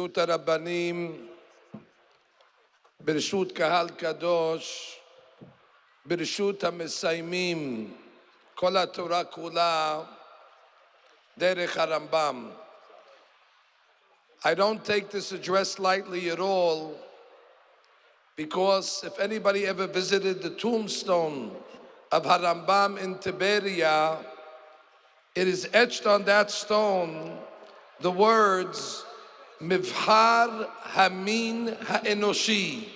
ברשות הרבנים, ברשות קהל קדוש, ברשות המסיימים כל התורה כולה דרך הרמב"ם. I don't take this address lightly at all, because if anybody ever visited the tombstone of Harambam in Tiberia, it is etched on that stone the words Mivhar Hamin Ha'enoshi,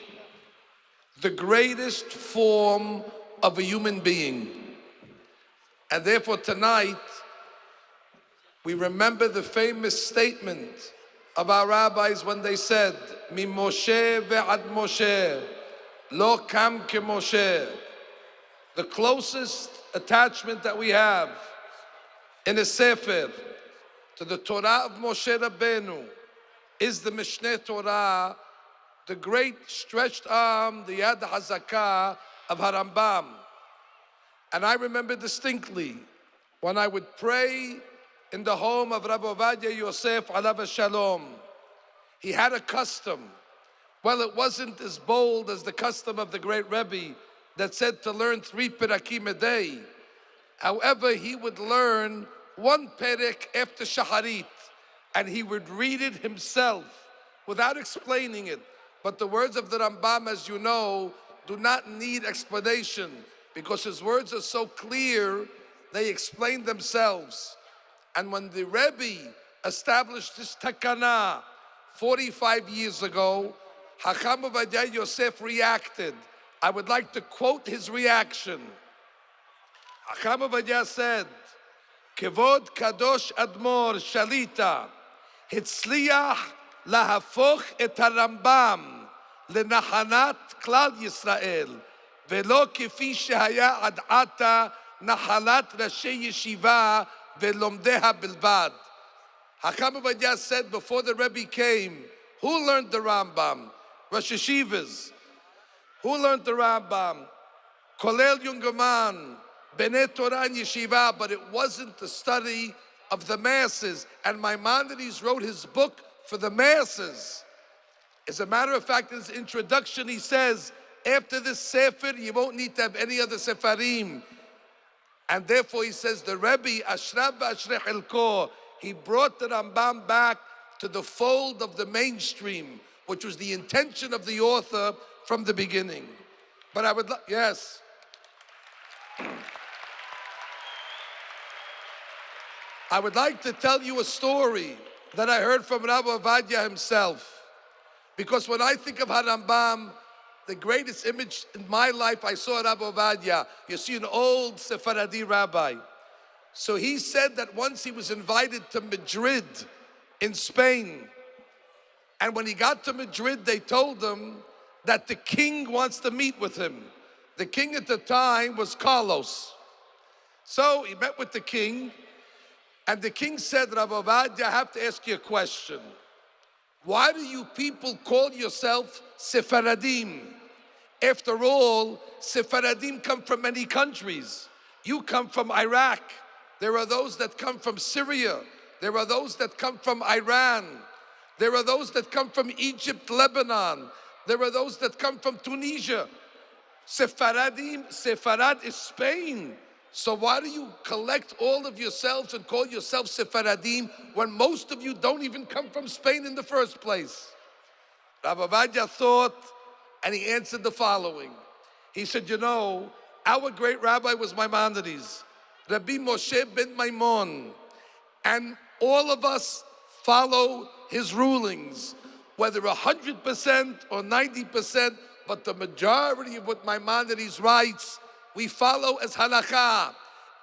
the greatest form of a human being. And therefore tonight we remember the famous statement of our rabbis when they said, Mi Moshe ve'ad Moshe, lo kam ke Moshe. The closest attachment that we have in a sefer to the Torah of Moshe Rabbeinu is the Mishneh Torah, the great stretched arm, the Yad HaZakah of Harambam. And I remember distinctly when I would pray in the home of Rabbi Ovadia Yosef alav shalom. He had a custom. Well, it wasn't as bold as the custom of the great Rabbi that said to learn 3 perakim a day. However, he would learn 1 perek after shaharit, and he would read it himself without explaining it. But the words of the Rambam, as you know, do not need explanation because his words are so clear, they explain themselves. And when the Rebbe established this takana 45 years ago, Hacham Ovadia Yosef reacted. I would like to quote his reaction. Hacham Ovadia said, Kevod Kadosh Admor Shalita Hitzliach Lahafoch et Harambam Lenachanat Klal Yisrael Velo Kefi Shehaya Ad Ata Nachalat Rashi Yeshiva Velomdeha Bilvad. Hacham Ovadia said before the Rebbe came, who learned the Rambam? Rosh Yeshivas. Who learned the Rambam? Kolel Yungaman, Bnei Torah and Yeshiva, but it wasn't the study of the masses. And Maimonides wrote his book for the masses. As a matter of fact, in his introduction, he says, after this Sefer, you won't need to have any other Sefarim. And therefore, he says, the Rebbe, Ashrav v'Ashrei Chelko, he brought the Rambam back to the fold of the mainstream, which was the intention of the author from the beginning. But I would yes. I would like to tell you a story that I heard from Rabbi Ovadia himself. Because when I think of Harambam, the greatest image in my life, I saw Rabbi Ovadia. You see an old Sephardi rabbi. So he said that once he was invited to Madrid in Spain. And when he got to Madrid, they told him that the king wants to meet with him. The king at the time was Carlos. So he met with the king, and the king said, Rabbi Ovadia, I have to ask you a question. Why do you people call yourself Sephardim? After all, Sephardim come from many countries. You come from Iraq. There are those that come from Syria. There are those that come from Iran. There are those that come from Egypt, Lebanon. There are those that come from Tunisia. Sepharad is Spain. So why do you collect all of yourselves and call yourselves Sephardim when most of you don't even come from Spain in the first place? Rabbi Ovadia thought, and he answered the following. He said, you know, our great rabbi was Maimonides, Rabbi Moshe ben Maimon, and all of us follow his rulings, whether 100% or 90%, but the majority of what Maimonides writes, we follow as halakha.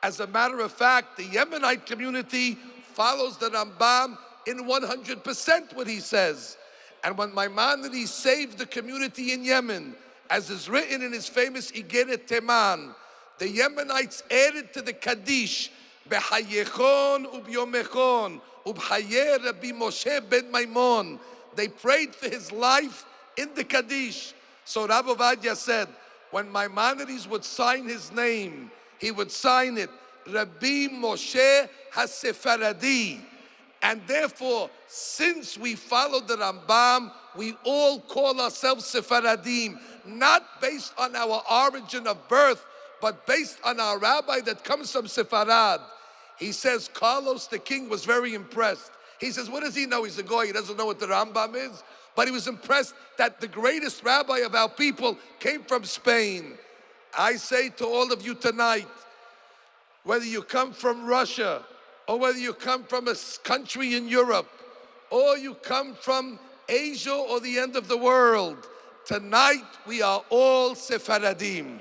As a matter of fact, the Yemenite community follows the Rambam in 100% what he says. And when Maimonides saved the community in Yemen, as is written in his famous Igeret Teman, the Yemenites added to the Kaddish, B'chayechon u'b'yomechon, u'b'chaye Rabbi Moshe ben Maimon. They prayed for his life in the Kaddish. So Rabbi Ovadia said, when Maimonides would sign his name, he would sign it, Rabbi Moshe HaSefaradi. And therefore, since we follow the Rambam, we all call ourselves Sephardim, not based on our origin of birth, but based on our rabbi that comes from Sepharad. He says Carlos the king was very impressed. He says, what does he know? He's a goy, he doesn't know what the Rambam is. But he was impressed that the greatest rabbi of our people came from Spain. I say to all of you tonight, whether you come from Russia, or whether you come from a country in Europe, or you come from Asia or the end of the world, tonight we are all Sephardim.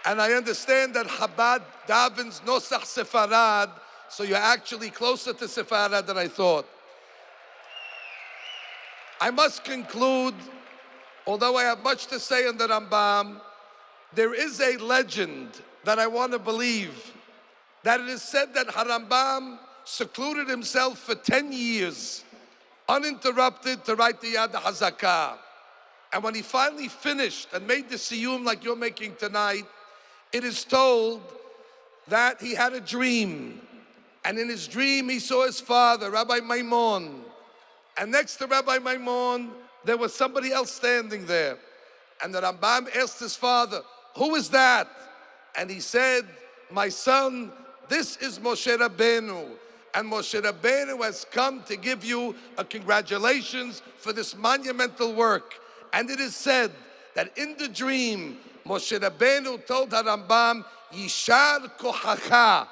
And I understand that Chabad davens Nosach Sefarad, so you're actually closer to Sefarad than I thought. I must conclude, although I have much to say on the Rambam, there is a legend that I want to believe, that it is said that Harambam secluded himself for 10 years, uninterrupted, to write the Yad HaZakah. And when he finally finished and made the Siyum like you're making tonight, it is told that he had a dream. And in his dream, he saw his father, Rabbi Maimon. And next to Rabbi Maimon, there was somebody else standing there. And the Rambam asked his father, who is that? And he said, my son, this is Moshe Rabbeinu. And Moshe Rabbeinu has come to give you a congratulations for this monumental work. And it is said that in the dream, Moshe Rabbeinu told Harambam, Yishar kochacha,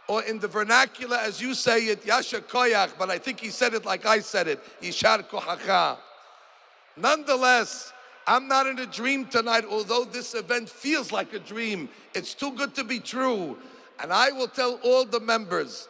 or in the vernacular, as you say it, Yashar koyach, but I think he said it like I said it, Yishar kochacha. Nonetheless, I'm not in a dream tonight, although this event feels like a dream. It's too good to be true. And I will tell all the members,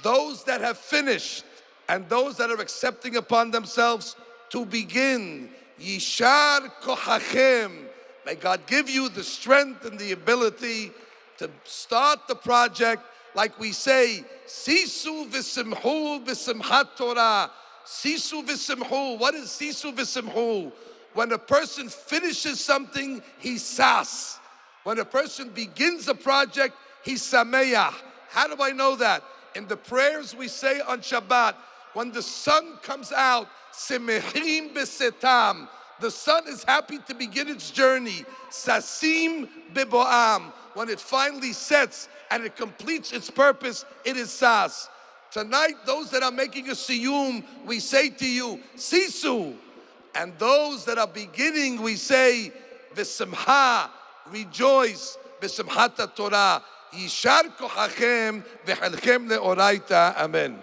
those that have finished and those that are accepting upon themselves to begin, Yishar kochachem. May God give you the strength and the ability to start the project. Like we say, Sisu v'simhu v'simchat Torah. Sisu v'simhu. What is Sisu v'simhu? When a person finishes something, he's sas. When a person begins a project, he's sameach. How do I know that? In the prayers we say on Shabbat, when the sun comes out, simechim b'setam. The sun is happy to begin its journey. Sasim beboam. When it finally sets and it completes its purpose, it is sas. Tonight, those that are making a siyum, we say to you, sisu. And those that are beginning, we say, v'simcha, rejoice, v'simchat Torah. Yishar kochachem v'chelchem leoraita. Amen.